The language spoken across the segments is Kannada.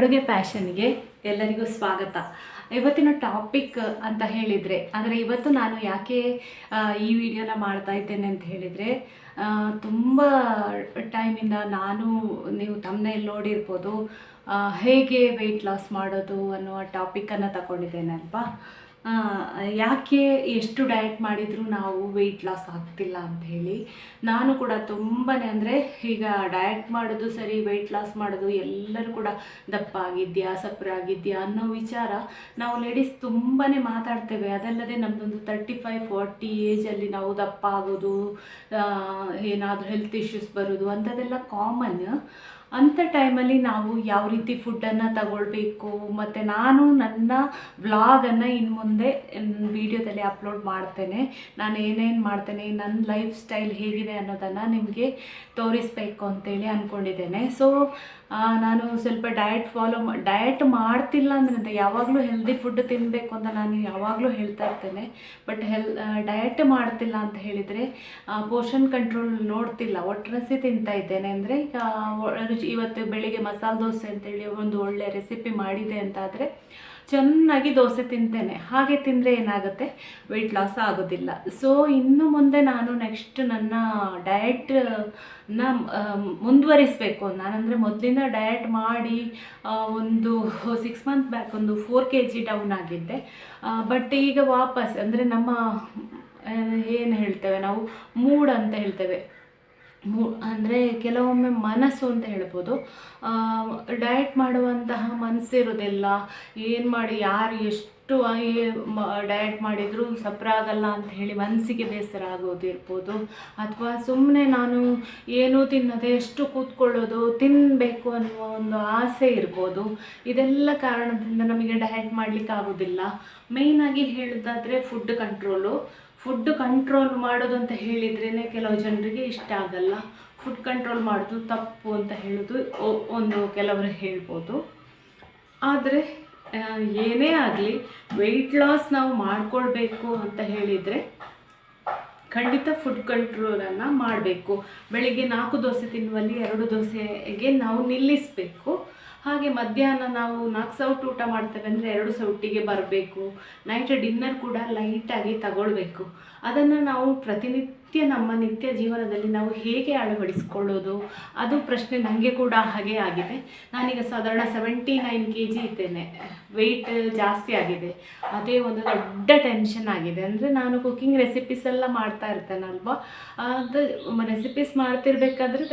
ಅಡುಗೆ ಪ್ಯಾಷನ್ಗೆ ಎಲ್ಲರಿಗೂ ಸ್ವಾಗತ. ಇವತ್ತಿನ ಟಾಪಿಕ್ ಅಂತ ಹೇಳಿದರೆ, ಆದರೆ ಇವತ್ತು ನಾನು ಯಾಕೆ ಈ ವಿಡಿಯೋನ ಮಾಡ್ತಾ ಇದ್ದೇನೆ ಅಂತ ಹೇಳಿದರೆ, ತುಂಬ ಟೈಮಿಂದ ನೀವು ತಮ್ಮನೇಲಿ ನೋಡಿರ್ಬೋದು, ಹೇಗೆ ವೆಯ್ಟ್ ಲಾಸ್ ಮಾಡೋದು ಅನ್ನೋ ಟಾಪಿಕನ್ನು ತಗೊಂಡಿದ್ದೇನೆ ಅಲ್ವಾ. ಯಾಕೆ ಎಷ್ಟು ಡಯಟ್ ಮಾಡಿದರೂ ನಾವು ವೆಯ್ಟ್ ಲಾಸ್ ಆಗ್ತಿಲ್ಲ ಅಂತ ಹೇಳಿ ನಾನು ಕೂಡ ತುಂಬಾ ಅಂದರೆ ಈಗ ಡಯಟ್ ಮಾಡೋದು ಸರಿ, ವೆಯ್ಟ್ ಲಾಸ್ ಮಾಡೋದು, ಎಲ್ಲರೂ ಕೂಡ ದಪ್ಪ ಆಗಿದೆಯಾ ಸಪ್ಪರಾಗಿದೆಯಾ ಅನ್ನೋ ವಿಚಾರ ನಾವು ಲೇಡೀಸ್ ತುಂಬಾ ಮಾತಾಡ್ತೇವೆ. ಅದಲ್ಲದೆ ನಮ್ಮದೊಂದು 35-40 ಏಜಲ್ಲಿ ನಾವು ದಪ್ಪ ಆಗೋದು, ಏನಾದರೂ ಹೆಲ್ತ್ ಇಶ್ಯೂಸ್ ಬರೋದು ಅಂಥದ್ದೆಲ್ಲ ಕಾಮನ್. ಅಂಥ ಟೈಮಲ್ಲಿ ನಾವು ಯಾವ ರೀತಿ ಫುಡ್ಡನ್ನು ತಗೊಳ್ಬೇಕು, ಮತ್ತು ನಾನು ನನ್ನ ವ್ಲಾಗನ್ನು ಇನ್ನು ಮುಂದೆ ವಿಡಿಯೋದಲ್ಲಿ ಅಪ್ಲೋಡ್ ಮಾಡ್ತೇನೆ. ನಾನು ಏನೇನು ಮಾಡ್ತೇನೆ, ನನ್ನ ಲೈಫ್ ಸ್ಟೈಲ್ ಹೇಗಿದೆ ಅನ್ನೋದನ್ನು ನಿಮಗೆ ತೋರಿಸ್ಬೇಕು ಅಂತೇಳಿ ಅಂದ್ಕೊಂಡಿದ್ದೇನೆ. ಸೊ ನಾನು ಸ್ವಲ್ಪ ಡಯಟ್ ಮಾಡ್ತಿಲ್ಲ ಅಂದರೆ, ಯಾವಾಗಲೂ ಹೆಲ್ದಿ ಫುಡ್ ತಿನ್ನಬೇಕು ಅಂತ ನಾನು ಯಾವಾಗಲೂ ಹೇಳ್ತಾ ಇರ್ತೇನೆ. ಬಟ್ ಡಯಟ್ ಮಾಡ್ತಿಲ್ಲ ಅಂತ ಹೇಳಿದರೆ ಪೋರ್ಷನ್ ಕಂಟ್ರೋಲ್ ನೋಡ್ತಿಲ್ಲ, ಒಟ್ಟರಸಿ ತಿಂತಾ ಇದ್ದೇನೆ. ಅಂದರೆ ಈಗ ಇವತ್ತು ಬೆಳಿಗ್ಗೆ ಮಸಾಲೆ ದೋಸೆ ಅಂತೇಳಿ ಒಂದು ಒಳ್ಳೆ ರೆಸಿಪಿ ಮಾಡಿದೆ ಅಂತಾದರೆ ಚೆನ್ನಾಗಿ ದೋಸೆ ತಿಂತೇನೆ. ಹಾಗೆ ತಿಂದರೆ ಏನಾಗುತ್ತೆ, ವೆಯ್ಟ್ ಲಾಸ್ ಆಗೋದಿಲ್ಲ. ಸೊ ಇನ್ನು ಮುಂದೆ ನಾನು ನೆಕ್ಸ್ಟ್ ನನ್ನ ಡಯಟ್ನ ಮುಂದುವರಿಸಬೇಕು. ನಾನಂದರೆ ಮೊದಲಿಂದ ಡಯಟ್ ಮಾಡಿ ಒಂದು 6 ಮಂತ್ ಬ್ಯಾಕ್ ಒಂದು 4 kg ಡೌನ್ ಆಗಿದ್ದೆ. ಬಟ್ ಈಗ ವಾಪಸ್ ಅಂದರೆ ನಮ್ಮ ಏನು ಹೇಳ್ತೇವೆ ನಾವು, ಮೂಡ್ ಅಂತ ಹೇಳ್ತೇವೆ, ಅಂದರೆ ಕೆಲವೊಮ್ಮೆ ಮನಸ್ಸು ಅಂತ ಹೇಳ್ಬೋದು. ಡಯಟ್ ಮಾಡುವಂತಹ ಮನಸ್ಸಿರೋದಿಲ್ಲ. ಏನು ಮಾಡಿ ಯಾರು ಎಷ್ಟು ಡಯಟ್ ಮಾಡಿದರೂ ಸಪ್ರಾಗಲ್ಲ ಅಂತ ಹೇಳಿ ಮನಸ್ಸಿಗೆ ಬೇಸರ ಆಗೋದಿರ್ಬೋದು, ಅಥವಾ ಸುಮ್ಮನೆ ನಾನು ಏನೂ ತಿನ್ನದೆ ಎಷ್ಟು ಕೂತ್ಕೊಳ್ಳೋದು, ತಿನ್ನಬೇಕು ಅನ್ನುವ ಒಂದು ಆಸೆ ಇರ್ಬೋದು. ಇದೆಲ್ಲ ಕಾರಣದಿಂದ ನಮಗೆ ಡಯಟ್ ಮಾಡಲಿಕ್ಕೆ ಆಗೋದಿಲ್ಲ. ಮೇಯ್ನಾಗಿ ಹೇಳೋದಾದರೆ ಫುಡ್ ಕಂಟ್ರೋಲ್ ಮಾಡೋದು ಅಂತ ಹೇಳಿದ್ರೇ ಕೆಲವು ಜನರಿಗೆ ಇಷ್ಟ ಆಗಲ್ಲ. ಫುಡ್ ಕಂಟ್ರೋಲ್ ಮಾಡೋದು ತಪ್ಪು ಅಂತ ಹೇಳೋದು ಕೆಲವರು ಹೇಳ್ಬೋದು. ಆದರೆ ಏನೇ ಆಗಲಿ ವೆಯ್ಟ್ ಲಾಸ್ ನಾವು ಮಾಡಿಕೊಳ್ಬೇಕು ಅಂತ ಹೇಳಿದರೆ ಖಂಡಿತ ಫುಡ್ ಕಂಟ್ರೋಲನ್ನು ಮಾಡಬೇಕು. ಬೆಳಿಗ್ಗೆ 4 ದೋಸೆ ತಿನ್ನುವಲ್ಲಿ 2 ದೋಸೆಗೆ ನಾವು ನಿಲ್ಲಿಸಬೇಕು. ಹಾಗೆ ಮಧ್ಯಾಹ್ನ ನಾವು 4 ಸೌಟು ಊಟ ಮಾಡ್ತೇವೆ ಅಂದರೆ 2 ಸೌಟಿಗೆ ಬರಬೇಕು. ನೈಟ್ ಡಿನ್ನರ್ ಕೂಡ ಲೈಟಾಗಿ ತಗೊಳ್ಬೇಕು. ಅದನ್ನು ನಾವು ಪ್ರತಿನಿತ್ಯ ನಮ್ಮ ನಿತ್ಯ ಜೀವನದಲ್ಲಿ ನಾವು ಹೇಗೆ ಅಳವಡಿಸ್ಕೊಳ್ಳೋದು, ಅದು ಪ್ರಶ್ನೆ ನನಗೆ ಕೂಡ ಹಾಗೆ ಆಗಿದೆ. ನಾನೀಗ ಸಾಧಾರಣ 79 kg ಇದ್ದೇನೆ. ವೆಯ್ಟ್ ಜಾಸ್ತಿ ಆಗಿದೆ. ಅದೇ ಒಂದು ದೊಡ್ಡ ಟೆನ್ಷನ್ ಆಗಿದೆ. ಅಂದರೆ ನಾನು ಕುಕ್ಕಿಂಗ್ ರೆಸಿಪೀಸ್ ಎಲ್ಲ ಮಾಡ್ತಾ ಇರ್ತೇನಲ್ವ, ಅದು ರೆಸಿಪೀಸ್ ಮಾಡ್ತಿರ್ಬೇಕಾದ್ರೆ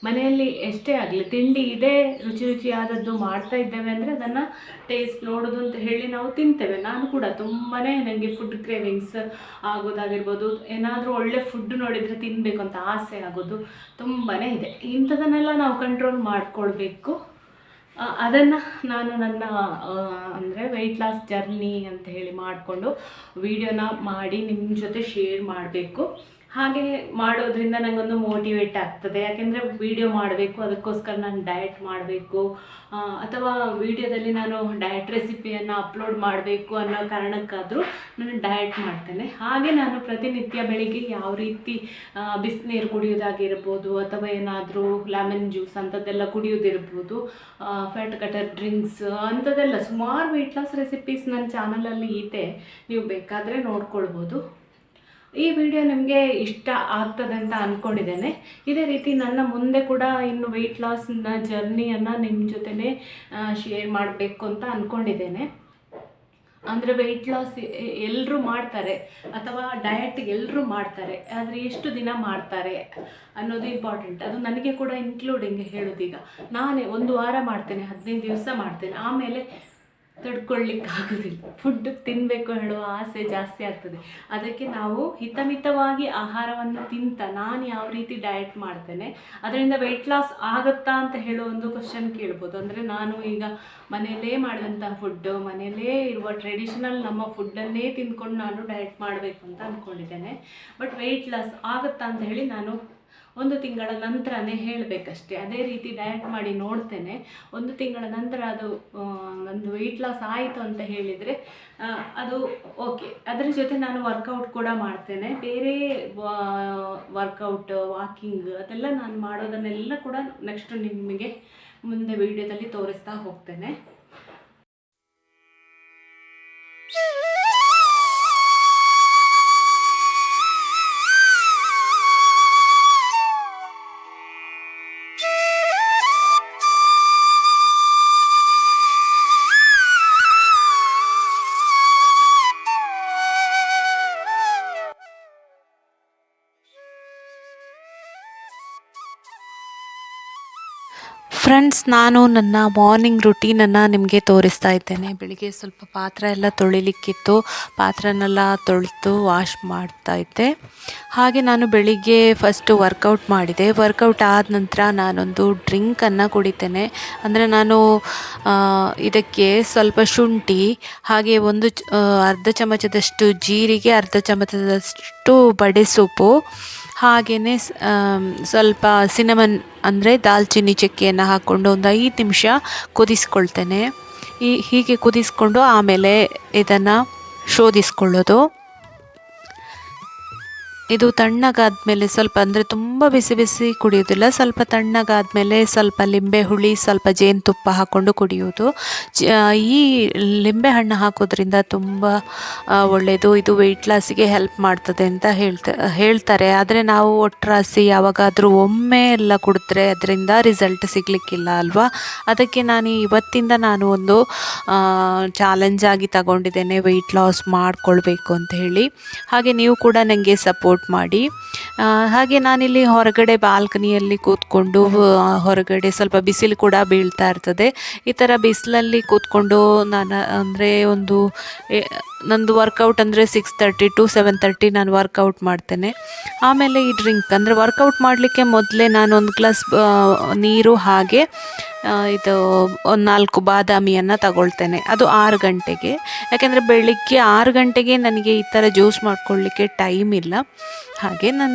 ಮನೆಯಲ್ಲಿ ಎಷ್ಟೇ ಆಗಲಿ ತಿಂಡಿ ಇದೇ ರುಚಿಯಾದದ್ದು ಮಾಡ್ತಾ ಇದ್ದೇವೆ ಅಂದರೆ ಅದನ್ನು ಟೇಸ್ಟ್ ನೋಡೋದು ಅಂತ ಹೇಳಿ ನಾವು ತಿಂತೇವೆ. ನಾನು ಕೂಡ ತುಂಬಾ ನನಗೆ ಫುಡ್ ಕ್ರೇವಿಂಗ್ಸ್ ಆಗೋದಾಗಿರ್ಬೋದು, ಏನಾದರೂ ಒಳ್ಳೆ ಫುಡ್ ನೋಡಿದರೆ ತಿನ್ನಬೇಕು ಅಂತ ಆಸೆ ಆಗೋದು ತುಂಬಾ ಇದೆ. ಇಂಥದನ್ನೆಲ್ಲ ನಾವು ಕಂಟ್ರೋಲ್ ಮಾಡಿಕೊಳ್ಬೇಕು. ಅದನ್ನು ನಾನು ನನ್ನ ಅಂದರೆ ವೆಯ್ಟ್ ಲಾಸ್ ಜರ್ನಿ ಅಂತ ಹೇಳಿ ಮಾಡಿಕೊಂಡು ವಿಡಿಯೋನ ಮಾಡಿ ನಿಮ್ಮ ಜೊತೆ ಶೇರ್ ಮಾಡಬೇಕು. ಹಾಗೆ ಮಾಡೋದ್ರಿಂದ ನನಗೊಂದು ಮೋಟಿವೇಟ್ ಆಗ್ತದೆ. ಯಾಕೆಂದರೆ ವಿಡಿಯೋ ಮಾಡಬೇಕು, ಅದಕ್ಕೋಸ್ಕರ ನಾನು ಡಯಟ್ ಮಾಡಬೇಕು, ಅಥವಾ ವಿಡಿಯೋದಲ್ಲಿ ನಾನು ಡಯಟ್ ರೆಸಿಪಿಯನ್ನು ಅಪ್ಲೋಡ್ ಮಾಡಬೇಕು ಅನ್ನೋ ಕಾರಣಕ್ಕಾದರೂ ನಾನು ಡಯಟ್ ಮಾಡ್ತೇನೆ. ಹಾಗೆ ನಾನು ಪ್ರತಿನಿತ್ಯ ಬೆಳಿಗ್ಗೆ ಯಾವ ರೀತಿ ಬಿಸಿನೀರು ಕುಡಿಯೋದಾಗಿರ್ಬೋದು, ಅಥವಾ ಏನಾದರೂ ಲೆಮನ್ ಜ್ಯೂಸ್ ಅಂಥದ್ದೆಲ್ಲ ಕುಡಿಯೋದಿರ್ಬೋದು, ಫ್ಯಾಟ್ ಕಟರ್ ಡ್ರಿಂಕ್ಸ್ ಅಂಥದ್ದೆಲ್ಲ ಸುಮಾರು ವೆಯ್ಟ್ ಲಾಸ್ ರೆಸಿಪೀಸ್ ನನ್ನ ಚಾನಲಲ್ಲಿ ಇದೆ, ನೀವು ಬೇಕಾದರೆ ನೋಡ್ಕೊಳ್ಬೋದು. ಈ ವಿಡಿಯೋ ನಿಮಗೆ ಇಷ್ಟ ಆಗ್ತದೆ ಅಂತ ಅಂದ್ಕೊಂಡಿದ್ದೇನೆ. ಇದೇ ರೀತಿ ನನ್ನ ಮುಂದೆ ಕೂಡ ಇನ್ನು ವೆಯ್ಟ್ ಲಾಸ್ನ ಜರ್ನಿಯನ್ನು ನಿಮ್ಮ ಜೊತೆನೇ ಶೇರ್ ಮಾಡಬೇಕು ಅಂತ ಅಂದ್ಕೊಂಡಿದ್ದೇನೆ. ಅಂದರೆ ವೆಯ್ಟ್ ಲಾಸ್ ಎಲ್ಲರೂ ಮಾಡ್ತಾರೆ, ಅಥವಾ ಡಯಟ್ ಎಲ್ಲರೂ ಮಾಡ್ತಾರೆ, ಆದರೆ ಎಷ್ಟು ದಿನ ಮಾಡ್ತಾರೆ ಅನ್ನೋದು ಇಂಪಾರ್ಟೆಂಟ್. ಅದು ನನಗೆ ಕೂಡ ಇನ್ಕ್ಲೂಡಿಂಗ್ ಹೇಳೋದೀಗ. ನಾನೇ 1 ವಾರ ಮಾಡ್ತೇನೆ, 15 ದಿವಸ ಮಾಡ್ತೇನೆ, ಆಮೇಲೆ ತಡ್ಕೊಳ್ಳಿಕ್ಕಾಗೋದಿಲ್ಲ. ಫುಡ್ ತಿನ್ನಬೇಕು ಹೇಳುವ ಆಸೆ ಜಾಸ್ತಿ ಆಗ್ತದೆ. ಅದಕ್ಕೆ ನಾವು ಹಿತಮಿತವಾಗಿ ಆಹಾರವನ್ನು ನಾನು ಯಾವ ರೀತಿ ಡಯಟ್ ಮಾಡ್ತೇನೆ, ಅದರಿಂದ ವೆಯ್ಟ್ ಲಾಸ್ ಆಗುತ್ತಾ ಅಂತ ಹೇಳೋ ಒಂದು ಕ್ವಶನ್ ಕೇಳ್ಬೋದು. ಅಂದರೆ ನಾನು ಈಗ ಮನೆಯಲ್ಲೇ ಮಾಡಿದಂಥ ಫುಡ್ಡು, ಮನೆಯಲ್ಲೇ ಇರುವ ಟ್ರೆಡಿಷನಲ್ ನಮ್ಮ ಫುಡ್ಡನ್ನೇ ತಿಂದ್ಕೊಂಡು ನಾನು ಡಯಟ್ ಮಾಡಬೇಕು ಅಂತ ಅಂದ್ಕೊಂಡಿದ್ದೇನೆ. ಬಟ್ ವೆಯ್ಟ್ ಲಾಸ್ ಆಗುತ್ತಾ ಅಂತ ಹೇಳಿ ನಾನು 1 ತಿಂಗಳ ನಂತರನೇ ಹೇಳಬೇಕಷ್ಟೇ. ಅದೇ ರೀತಿ ಡಯಟ್ ಮಾಡಿ ನೋಡ್ತೇನೆ. 1 ತಿಂಗಳ ನಂತರ ಅದು ಒಂದು ವೆಯ್ಟ್ ಲಾಸ್ ಆಯಿತು ಅಂತ ಹೇಳಿದರೆ ಅದು ಓಕೆ. ಅದರ ಜೊತೆ ನಾನು ವರ್ಕೌಟ್ ಕೂಡ ಮಾಡ್ತೇನೆ. ಬೇರೆ ವಾಕಿಂಗ್ ಅದೆಲ್ಲ ನಾನು ಮಾಡೋದನ್ನೆಲ್ಲ ಕೂಡ ನೆಕ್ಸ್ಟ್ ನಿಮಗೆ ಮುಂದೆ ವಿಡಿಯೋದಲ್ಲಿ ತೋರಿಸ್ತಾ ಹೋಗ್ತೇನೆ. ಫ್ರೆಂಡ್ಸ್, ನಾನು ನನ್ನ ಮಾರ್ನಿಂಗ್ ರುಟೀನನ್ನು ನಿಮಗೆ ತೋರಿಸ್ತಾ ಇದ್ದೇನೆ. ಬೆಳಿಗ್ಗೆ ಸ್ವಲ್ಪ ಪಾತ್ರೆ ಎಲ್ಲ ತೊಳಿಲಿಕ್ಕಿತ್ತು, ಪಾತ್ರೆನೆಲ್ಲ ತೊಳೆದು ವಾಶ್ ಮಾಡ್ತಾ ಇದ್ದೆ. ಹಾಗೆ ನಾನು ಬೆಳಿಗ್ಗೆ ಫಸ್ಟು ವರ್ಕೌಟ್ ಮಾಡಿದೆ. ವರ್ಕೌಟ್ ಆದ ನಂತರ ನಾನೊಂದು ಡ್ರಿಂಕನ್ನು ಕುಡಿತೇನೆ. ಅಂದರೆ ನಾನು ಇದಕ್ಕೆ ಸ್ವಲ್ಪ ಶುಂಠಿ, ಹಾಗೆ ಅರ್ಧ ಚಮಚದಷ್ಟು ಜೀರಿಗೆ, ಅರ್ಧ ಚಮಚದಷ್ಟು ಬಡೆ ಸೊಪ್ಪು, ಹಾಗೆಯೇ ಸ್ವಲ್ಪ ಸಿನಮನ್ ಅಂದರೆ ದಾಲ್ಚಿನ್ನಿ ಚಕ್ಕೆಯನ್ನು ಹಾಕ್ಕೊಂಡು ಒಂದು 5 ನಿಮಿಷ ಕುದಿಸ್ಕೊಳ್ತೇನೆ. ಹೀಗೆ ಕುದಿಸ್ಕೊಂಡು ಆಮೇಲೆ ಇದನ್ನು ಶೋಧಿಸ್ಕೊಳ್ಳೋದು. ಇದು ತಣ್ಣಗಾದ್ಮೇಲೆ ಸ್ವಲ್ಪ, ಅಂದರೆ ತುಂಬ ಬಿಸಿ ಬಿಸಿ ಕುಡಿಯೋದಿಲ್ಲ, ಸ್ವಲ್ಪ ತಣ್ಣಗಾದ್ಮೇಲೆ ಸ್ವಲ್ಪ ಲಿಂಬೆ ಹುಳಿ, ಸ್ವಲ್ಪ ಜೇನುತುಪ್ಪ ಹಾಕ್ಕೊಂಡು ಕುಡಿಯೋದು. ಈ ಲಿಂಬೆ ಹಣ್ಣು ಹಾಕೋದ್ರಿಂದ ತುಂಬ ಒಳ್ಳೆಯದು. ಇದು ವೆಯ್ಟ್ ಲಾಸಿಗೆ ಹೆಲ್ಪ್ ಮಾಡ್ತದೆ ಅಂತ ಹೇಳ್ತಾರೆ. ಆದರೆ ನಾವು ಒಟ್ರಾಸಿ ಯಾವಾಗಾದರೂ ಒಮ್ಮೆ ಎಲ್ಲ ಕುಡಿದ್ರೆ ಅದರಿಂದ ರಿಸಲ್ಟ್ ಸಿಗಲಿಕ್ಕಿಲ್ಲ ಅಲ್ವಾ. ಅದಕ್ಕೆ ಇವತ್ತಿಂದ ನಾನು ಒಂದು ಚಾಲೆಂಜ್ ಆಗಿ ತಗೊಂಡಿದ್ದೇನೆ, ವೆಯ್ಟ್ ಲಾಸ್ ಮಾಡಿಕೊಳ್ಬೇಕು ಅಂತ ಹೇಳಿ. ಹಾಗೆ ನೀವು ಕೂಡ ನನಗೆ ಸಪೋರ್ಟ್ ಮಾಡಿ. ಹಾಗೆ ನಾನಿಲ್ಲಿ ಹೊರಗಡೆ ಬಾಲ್ಕನಿಯಲ್ಲಿ ಕೂತ್ಕೊಂಡು, ಹೊರಗಡೆ ಸ್ವಲ್ಪ ಬಿಸಿಲು ಕೂಡ ಬೀಳ್ತಾ ಇರ್ತದೆ. ಈ ಥರ ಬಿಸಿಲಲ್ಲಿ ಕೂತ್ಕೊಂಡು ಅಂದರೆ ನಂದು ವರ್ಕೌಟ್ ಅಂದರೆ 6:30 to 7:30 ನಾನು ವರ್ಕೌಟ್ ಮಾಡ್ತೇನೆ. ಆಮೇಲೆ ಈ ಡ್ರಿಂಕ್, ಅಂದರೆ ವರ್ಕೌಟ್ ಮಾಡಲಿಕ್ಕೆ ಮೊದಲೇ ನಾನು ಒಂದು ಗ್ಲಾಸ್ ನೀರು, ಹಾಗೆ ಇದು ಒಂದು 4 ಬಾದಾಮಿಯನ್ನು ತಗೊಳ್ತೇನೆ. ಅದು 6 ಗಂಟೆಗೆ. ಯಾಕೆಂದರೆ ಬೆಳಿಗ್ಗೆ 6 ಗಂಟೆಗೆ ನನಗೆ ಈ ಥರ ಜ್ಯೂಸ್ ಮಾಡ್ಕೊಳ್ಳಿಕ್ಕೆ ಟೈಮ್ ಇಲ್ಲ. ಹಾಗೆ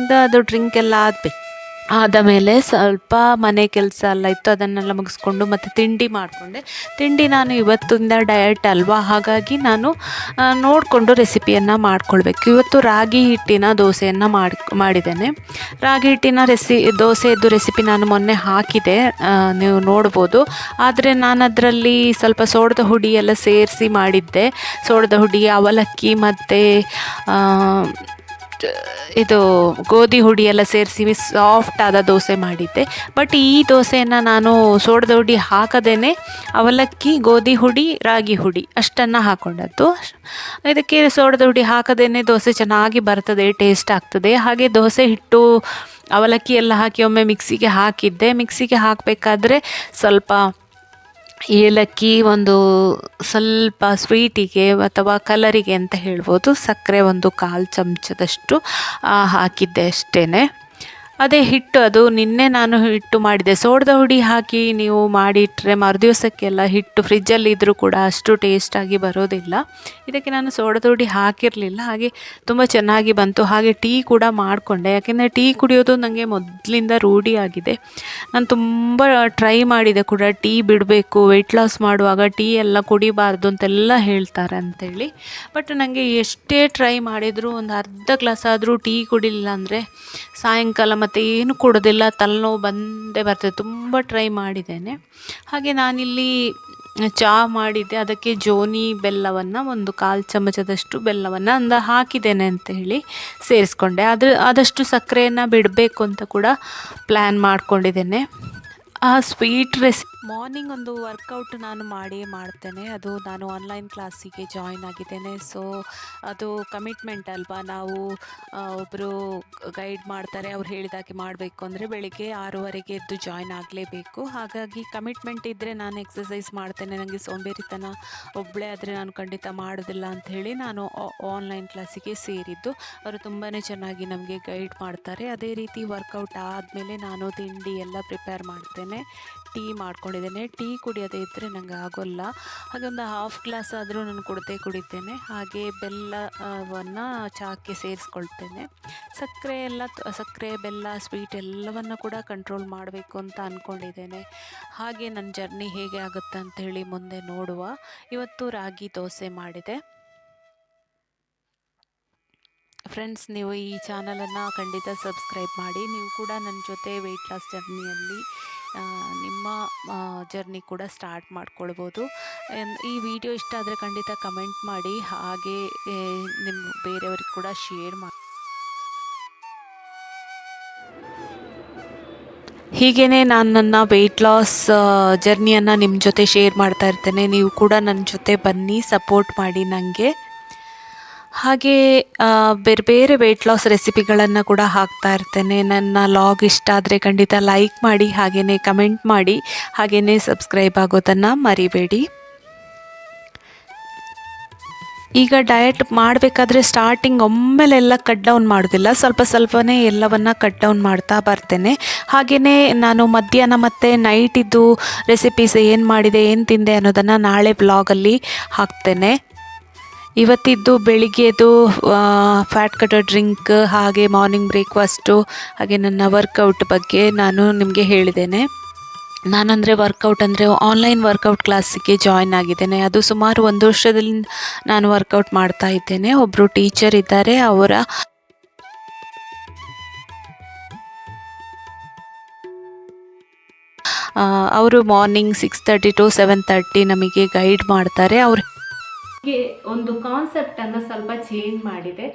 ಅದು ಡ್ರಿಂಕ್ ಎಲ್ಲ ಆದ ಮೇಲೆ ಸ್ವಲ್ಪ ಮನೆ ಕೆಲಸ ಎಲ್ಲ ಇತ್ತು, ಅದನ್ನೆಲ್ಲ ಮುಗಿಸ್ಕೊಂಡು ಮತ್ತು ತಿಂಡಿ ಮಾಡಿಕೊಂಡೆ. ನಾನು ಇವತ್ತಿಂದ ಡಯಟ್ ಅಲ್ವಾ, ಹಾಗಾಗಿ ನಾನು ನೋಡಿಕೊಂಡು ರೆಸಿಪಿಯನ್ನು ಮಾಡ್ಕೊಳ್ಬೇಕು. ಇವತ್ತು ರಾಗಿ ಹಿಟ್ಟಿನ ದೋಸೆಯನ್ನು ಮಾಡಿದ್ದೇನೆ. ರಾಗಿ ಹಿಟ್ಟಿನ ದೋಸೆಯದ್ದು ರೆಸಿಪಿ ನಾನು ಮೊನ್ನೆ ಹಾಕಿದೆ, ನೀವು ನೋಡ್ಬೋದು. ಆದರೆ ನಾನು ಅದರಲ್ಲಿ ಸ್ವಲ್ಪ ಸೋಡದ ಹುಡಿ ಎಲ್ಲ ಸೇರಿಸಿ ಮಾಡಿದ್ದೆ. ಸೋಡದ ಹುಡಿ, ಅವಲಕ್ಕಿ ಮತ್ತು ಇದು ಗೋಧಿ ಹುಡಿ ಎಲ್ಲ ಸೇರಿಸಿ ಸಾಫ್ಟ್ ಆದ ದೋಸೆ ಮಾಡಿದ್ದೆ. ಬಟ್ ಈ ದೋಸೆಯನ್ನು ನಾನು ಸೋಡದ ಹುಡಿ ಹಾಕದೇನೆ ಅವಲಕ್ಕಿ, ಗೋಧಿ ಹುಡಿ, ರಾಗಿ ಹುಡಿ ಅಷ್ಟನ್ನು ಹಾಕ್ಕೊಂಡದ್ದು. ಇದಕ್ಕೆ ಸೋಡದ ಹುಡಿ ಹಾಕದೇನೆ ದೋಸೆ ಚೆನ್ನಾಗಿ ಬರ್ತದೆ, ಟೇಸ್ಟ್ ಆಗ್ತದೆ. ಹಾಗೆ ದೋಸೆ ಹಿಟ್ಟು, ಅವಲಕ್ಕಿ ಎಲ್ಲ ಹಾಕಿ ಒಮ್ಮೆ ಮಿಕ್ಸಿಗೆ ಹಾಕಿದ್ದೆ. ಮಿಕ್ಸಿಗೆ ಹಾಕಬೇಕಾದ್ರೆ ಸ್ವಲ್ಪ ಏಲಕ್ಕಿ, ಒಂದು ಸ್ವಲ್ಪ ಸ್ವೀಟಿಗೆ ಅಥವಾ ಕಲರಿಗೆ ಅಂತ ಹೇಳ್ಬೋದು, ಸಕ್ಕರೆ ಒಂದು 1/4 ಚಮಚದಷ್ಟು ಹಾಕಿದ್ದೆ ಅಷ್ಟೇ. ಅದೇ ಹಿಟ್ಟು, ಅದು ನಿನ್ನೆ ನಾನು ಹಿಟ್ಟು ಮಾಡಿದೆ. ಸೋಡದ ಹುಡಿ ಹಾಕಿ ನೀವು ಮಾಡಿಟ್ರೆ ಮರುದಿವಸಕ್ಕೆಲ್ಲ ಹಿಟ್ಟು ಫ್ರಿಜ್ಜಲ್ಲಿ ಇದ್ದರೂ ಕೂಡ ಅಷ್ಟು ಟೇಸ್ಟಾಗಿ ಬರೋದಿಲ್ಲ. ಇದಕ್ಕೆ ನಾನು ಸೋಡದ ಹುಡಿ ಹಾಕಿರಲಿಲ್ಲ, ಹಾಗೆ ತುಂಬ ಚೆನ್ನಾಗಿ ಬಂತು. ಹಾಗೆ ಟೀ ಕೂಡ ಮಾಡಿಕೊಂಡೆ, ಯಾಕೆಂದರೆ ಟೀ ಕುಡಿಯೋದು ನನಗೆ ಮೊದಲಿಂದ ರೂಢಿಯಾಗಿದೆ. ನಾನು ತುಂಬ ಟ್ರೈ ಮಾಡಿದೆ ಕೂಡ, ಟೀ ಬಿಡಬೇಕು, ವೆಯ್ಟ್ ಲಾಸ್ ಮಾಡುವಾಗ ಟೀ ಎಲ್ಲ ಕುಡಿಬಾರ್ದು ಅಂತೆಲ್ಲ ಹೇಳ್ತಾರೆ ಅಂಥೇಳಿ. ಬಟ್ ನನಗೆ ಎಷ್ಟೇ ಟ್ರೈ ಮಾಡಿದರೂ ಒಂದು ಅರ್ಧ ಗ್ಲಾಸ್ ಆದರೂ ಟೀ ಕುಡಿಲಿಲ್ಲ ಅಂದರೆ ಸಾಯಂಕಾಲ ಮತ್ತು ಏನು ಕೊಡೋದಿಲ್ಲ, ತಲೆನೋವು ಬಂದೇ ಬರ್ತದೆ. ತುಂಬ ಟ್ರೈ ಮಾಡಿದ್ದೇನೆ. ಹಾಗೆ ನಾನಿಲ್ಲಿ ಚಹಾ ಮಾಡಿದ್ದೆ, ಅದಕ್ಕೆ ಜೋನಿ ಬೆಲ್ಲವನ್ನು, ಒಂದು 1/4 ಚಮಚದಷ್ಟು ಬೆಲ್ಲವನ್ನು ಹಾಕಿದ್ದೇನೆ ಅಂತ ಹೇಳಿ ಸೇರಿಸ್ಕೊಂಡೆ. ಆದಷ್ಟು ಸಕ್ಕರೆಯನ್ನು ಬಿಡಬೇಕು ಅಂತ ಕೂಡ ಪ್ಲ್ಯಾನ್ ಮಾಡ್ಕೊಂಡಿದ್ದೇನೆ. ಆ ಸ್ವೀಟ್ ಮಾರ್ನಿಂಗ್ ಒಂದು ವರ್ಕೌಟ್ ನಾನು ಮಾಡ್ತೇನೆ. ಅದು ನಾನು ಆನ್ಲೈನ್ ಕ್ಲಾಸಿಗೆ ಜಾಯ್ನ್ ಆಗಿದ್ದೇನೆ. ಸೊ ಅದು ಕಮಿಟ್ಮೆಂಟ್ ಅಲ್ವಾ, ನಾವು ಒಬ್ಬರು ಗೈಡ್ ಮಾಡ್ತಾರೆ, ಅವ್ರು ಹೇಳಿದಾಗೆ ಮಾಡಬೇಕು ಅಂದರೆ ಬೆಳಿಗ್ಗೆ 6:30 ಎದ್ದು ಜಾಯ್ನ್ ಆಗಲೇಬೇಕು. ಹಾಗಾಗಿ ಕಮಿಟ್ಮೆಂಟ್ ಇದ್ದರೆ ನಾನು ಎಕ್ಸಸೈಸ್ ಮಾಡ್ತೇನೆ. ನನಗೆ ಸೋಂಬೇರಿತನ ಒಬ್ಬಳೇ ಆದರೆ ನಾನು ಖಂಡಿತ ಮಾಡೋದಿಲ್ಲ ಅಂಥೇಳಿ ನಾನು ಆನ್ಲೈನ್ ಕ್ಲಾಸಿಗೆ ಸೇರಿದ್ದು. ಅವರು ತುಂಬಾ ಚೆನ್ನಾಗಿ ನಮಗೆ ಗೈಡ್ ಮಾಡ್ತಾರೆ. ಅದೇ ರೀತಿ ವರ್ಕೌಟ್ ಆದಮೇಲೆ ನಾನು ತಿಂಡಿ ಎಲ್ಲ ಪ್ರಿಪೇರ್ ಮಾಡ್ತೇನೆ. ಟೀ ಮಾಡ್ಕೊಂಡಿದ್ದೇನೆ. ಟೀ ಕುಡಿಯೋದೇ ಇದ್ದರೆ ನನಗೆ ಆಗೋಲ್ಲ. ಹಾಗೆ ಒಂದು 1/2 ಗ್ಲಾಸ್ ಆದರೂ ನಾನು ಕುಡಿತೇನೆ. ಹಾಗೆ ಬೆಲ್ಲವನ್ನು ಚಹಾಕ್ಕೆ ಸೇರಿಸ್ಕೊಳ್ತೇನೆ. ಸಕ್ಕರೆ, ಬೆಲ್ಲ, ಸ್ವೀಟ್ ಎಲ್ಲವನ್ನು ಕೂಡ ಕಂಟ್ರೋಲ್ ಮಾಡಬೇಕು ಅಂತ ಅಂದ್ಕೊಂಡಿದ್ದೇನೆ. ಹಾಗೆ ನನ್ನ ಜರ್ನಿ ಹೇಗೆ ಆಗುತ್ತೆ ಅಂಥೇಳಿ ಮುಂದೆ ನೋಡುವ. ಇವತ್ತು ರಾಗಿ ದೋಸೆ ಮಾಡಿದೆ. ಫ್ರೆಂಡ್ಸ್, ನೀವು ಈ ಚಾನಲನ್ನು ಖಂಡಿತ ಸಬ್ಸ್ಕ್ರೈಬ್ ಮಾಡಿ. ನೀವು ಕೂಡ ನನ್ನ ಜೊತೆ ವೆಯ್ಟ್ ಲಾಸ್ ಜರ್ನಿಯಲ್ಲಿ ನಿಮ್ಮ ಜರ್ನಿ ಕೂಡ ಸ್ಟಾರ್ಟ್ ಮಾಡ್ಕೊಳ್ಬೋದು. ಈ ವಿಡಿಯೋ ಇಷ್ಟ ಆದರೆ ಖಂಡಿತ ಕಮೆಂಟ್ ಮಾಡಿ, ಹಾಗೆ ನಿಮ್ಮ ಬೇರೆಯವ್ರಿಗೆ ಕೂಡ ಶೇರ್ ಮಾಡಿ. ಹೀಗೇ ನಾನು ನನ್ನ ವೆಯ್ಟ್ ಲಾಸ್ ಜರ್ನಿಯನ್ನು ನಿಮ್ಮ ಜೊತೆ ಶೇರ್ ಮಾಡ್ತಾ ಇರ್ತೇನೆ. ನೀವು ಕೂಡ ನನ್ನ ಜೊತೆ ಬನ್ನಿ, ಸಪೋರ್ಟ್ ಮಾಡಿ ನನಗೆ. ಹಾಗೆ ಬೇರೆ ಬೇರೆ ವೆಯ್ಟ್ ಲಾಸ್ ರೆಸಿಪಿಗಳನ್ನು ಕೂಡ ಹಾಕ್ತಾ ಇರ್ತೇನೆ. ನನ್ನ ಲಾಗ್ ಇಷ್ಟ ಆದರೆ ಖಂಡಿತ ಲೈಕ್ ಮಾಡಿ, ಹಾಗೆಯೇ ಕಮೆಂಟ್ ಮಾಡಿ, ಹಾಗೆಯೇ ಸಬ್ಸ್ಕ್ರೈಬ್ ಆಗೋದನ್ನು ಮರಿಬೇಡಿ. ಈಗ ಡಯಟ್ ಮಾಡಬೇಕಾದ್ರೆ ಸ್ಟಾರ್ಟಿಂಗ್ ಒಮ್ಮೆಲೆಲ್ಲ ಕಟ್ ಡೌನ್ ಮಾಡೋದಿಲ್ಲ, ಸ್ವಲ್ಪ ಸ್ವಲ್ಪನೇ ಎಲ್ಲವನ್ನು ಕಟ್ ಡೌನ್ ಮಾಡ್ತಾ ಬರ್ತೇನೆ. ಹಾಗೆಯೇ ನಾನು ಮಧ್ಯಾಹ್ನ ಮತ್ತು ನೈಟಿದ್ದು ರೆಸಿಪೀಸ್ ಏನು ಮಾಡಿದೆ, ಏನು ತಿಂದೆ ಅನ್ನೋದನ್ನು ನಾಳೆ ಬ್ಲಾಗಲ್ಲಿ ಹಾಕ್ತೇನೆ. ಇವತ್ತಿದ್ದು ಬೆಳಿಗ್ಗೆದು ಫ್ಯಾಟ್ ಕಟರ್ ಡ್ರಿಂಕ್, ಹಾಗೆ ಮಾರ್ನಿಂಗ್ ಬ್ರೇಕ್ಫಾಸ್ಟು, ಹಾಗೆ ನನ್ನ ವರ್ಕೌಟ್ ಬಗ್ಗೆ ನಾನು ನಿಮಗೆ ಹೇಳಿದ್ದೇನೆ. ನಾನಂದರೆ ವರ್ಕೌಟ್ ಅಂದರೆ ಆನ್ಲೈನ್ ವರ್ಕೌಟ್ ಕ್ಲಾಸಿಗೆ ಜಾಯ್ನ್ ಆಗಿದ್ದೇನೆ. ಅದು ಸುಮಾರು 1 ವರ್ಷದಿಂದ ನಾನು ವರ್ಕೌಟ್ ಮಾಡ್ತಾ ಇದ್ದೇನೆ. ಒಬ್ಬರು ಟೀಚರ್ ಇದ್ದಾರೆ, ಅವರು ಮಾರ್ನಿಂಗ್ 6:30 to 7:30 ನಮಗೆ ಗೈಡ್ ಮಾಡ್ತಾರೆ. ಹೀಗೆ ಒಂದು ಕಾನ್ಸೆಪ್ಟನ್ನು ಸ್ವಲ್ಪ ಚೇಂಜ್ ಮಾಡಿದೆ,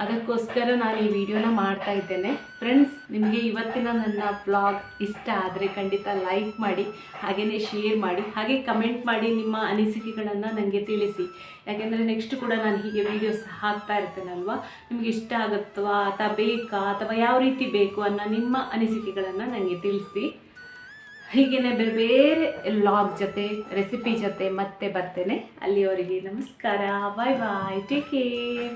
ಅದಕ್ಕೋಸ್ಕರ ನಾನು ಈ ವಿಡಿಯೋನ ಮಾಡ್ತಾ ಇದ್ದೇನೆ. ಫ್ರೆಂಡ್ಸ್, ನಿಮಗೆ ಇವತ್ತಿನ ನನ್ನ ವ್ಲಾಗ್ ಇಷ್ಟ ಆದರೆ ಖಂಡಿತ ಲೈಕ್ ಮಾಡಿ, ಹಾಗೆಯೇ ಶೇರ್ ಮಾಡಿ, ಹಾಗೆ ಕಮೆಂಟ್ ಮಾಡಿ ನಿಮ್ಮ ಅನಿಸಿಕೆಗಳನ್ನು ನನಗೆ ತಿಳಿಸಿ. ಯಾಕೆಂದರೆ ನೆಕ್ಸ್ಟ್ ಕೂಡ ನಾನು ಹೀಗೆ ವೀಡಿಯೋಸ್ ಹಾಕ್ತಾ ಇರ್ತೇನಲ್ವ, ನಿಮಗೆ ಇಷ್ಟ ಆಗುತ್ತವಾ ಅಥವಾ ಬೇಕಾ ಅಥವಾ ಯಾವ ರೀತಿ ಬೇಕು ಅನ್ನೋ ನಿಮ್ಮ ಅನಿಸಿಕೆಗಳನ್ನು ನನಗೆ ತಿಳಿಸಿ. ಹೀಗೇ ಬೇರೆ ಬೇರೆ ವ್ಲಾಗ್ ಜೊತೆ, ರೆಸಿಪಿ ಜೊತೆ ಮತ್ತೆ ಬರ್ತೇನೆ. ಅಲ್ಲಿಯವರೆಗೆ ನಮಸ್ಕಾರ, ಬಾಯ್ ಬಾಯ್, ಟೇಕ್ ಕೇರ್.